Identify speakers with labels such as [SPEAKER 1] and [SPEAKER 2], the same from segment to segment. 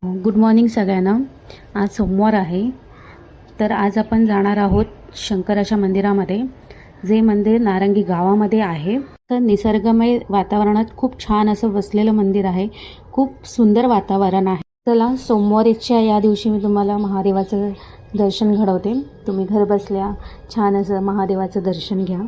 [SPEAKER 1] Good morning सगळ्यांना। आज सोमवार आहे, तर आज आपण जाणार आहोत शंकराच्या मंदिरामध्ये, जे मंदिर नारंगी गावामध्ये आहे। तर निसर्गमय वातावरणात खूप छान असं बसलेलं मंदिर आहे, खूप सुंदर वातावरण आहे। चला, सोमवारीच्या या दिवशी मी तुम्हाला महादेवाचं दर्शन घडवते। तुम्ही घर बसल्या छान असं महादेवाचं दर्शन घ्या।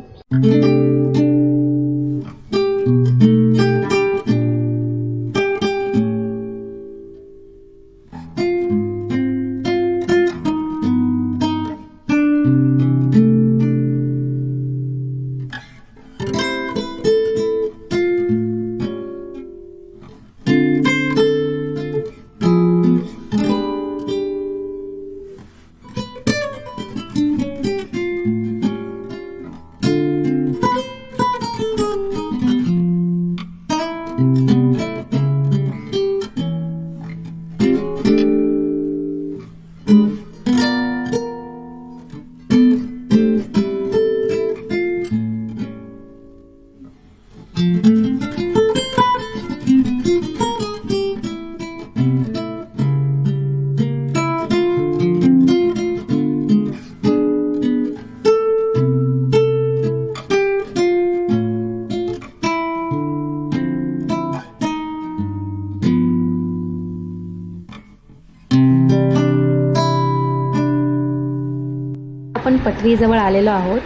[SPEAKER 1] आपण पटरीजवळ आलेलो आहोत।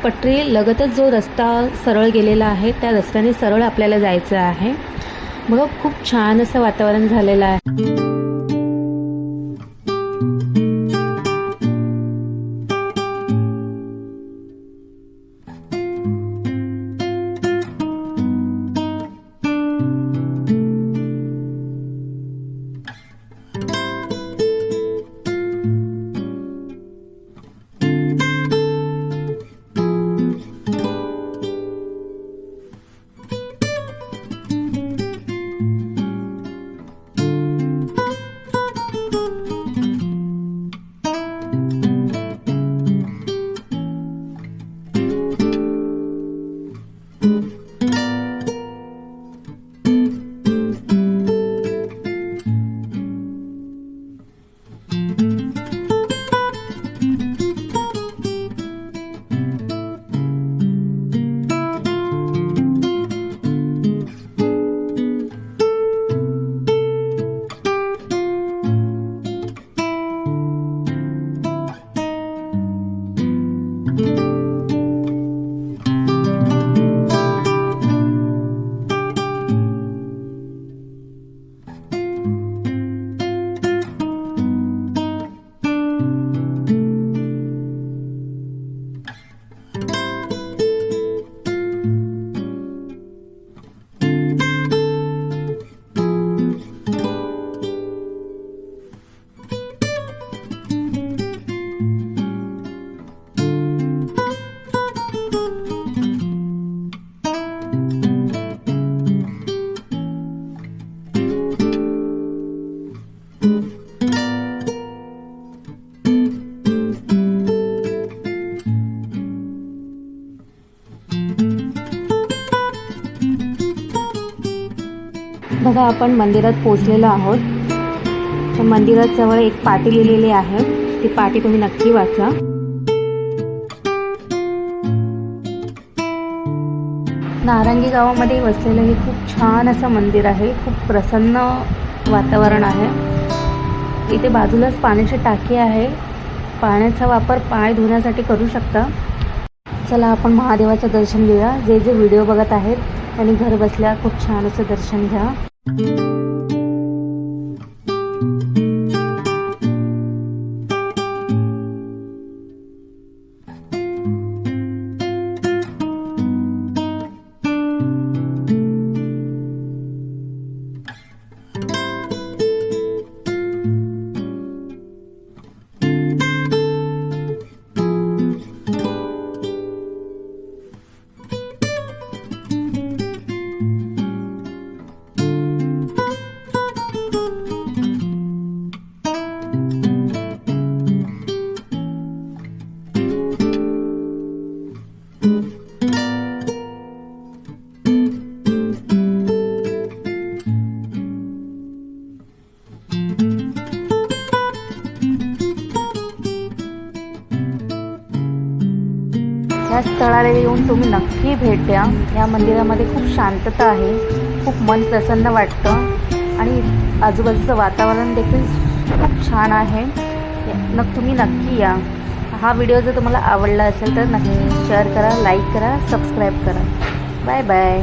[SPEAKER 1] पटरी लगतच जो रस्ता सरळ गेलेला आहे, त्या रस्त्याने सरळ आपल्याला जायचं आहे। बघा, खूप छान असं वातावरण झालेलं आहे। बघा, आपण मंदिरात पोहोचलेलो आहोत। तर मंदिरात जवळ एक पाटी लिहिलेली आहे, ती पाटी तुम्ही नक्की वाचा। नारंगी गावामध्ये वसलेलं हे खूप छान असं मंदिर आहे, खूप प्रसन्न वातावरण आहे। इथे बाजूलाच पाण्याची टाकी आहे, पाण्याचा वापर पाय धुण्यासाठी करू शकता। चला, आपण महादेवाचं दर्शन घेऊया। जे जे व्हिडिओ बघत आहेत त्यांनी घर बसल्या खूप छान असं दर्शन घ्या। या स्थळाला येऊन तुम्ही नक्की भेट द्या. या मंदिरामध्ये खूप शांतता आहे, खूप मन प्रसन्न वाटतं आणि आजूबाजूचं वातावरण देखील खूप छान आहे. तुम्ही नक्की या. हा व्हिडिओ जर तुम्हाला आवडला असेल तर नक्की शेअर करा, लाईक करा, सबस्क्राईब करा. Bye bye.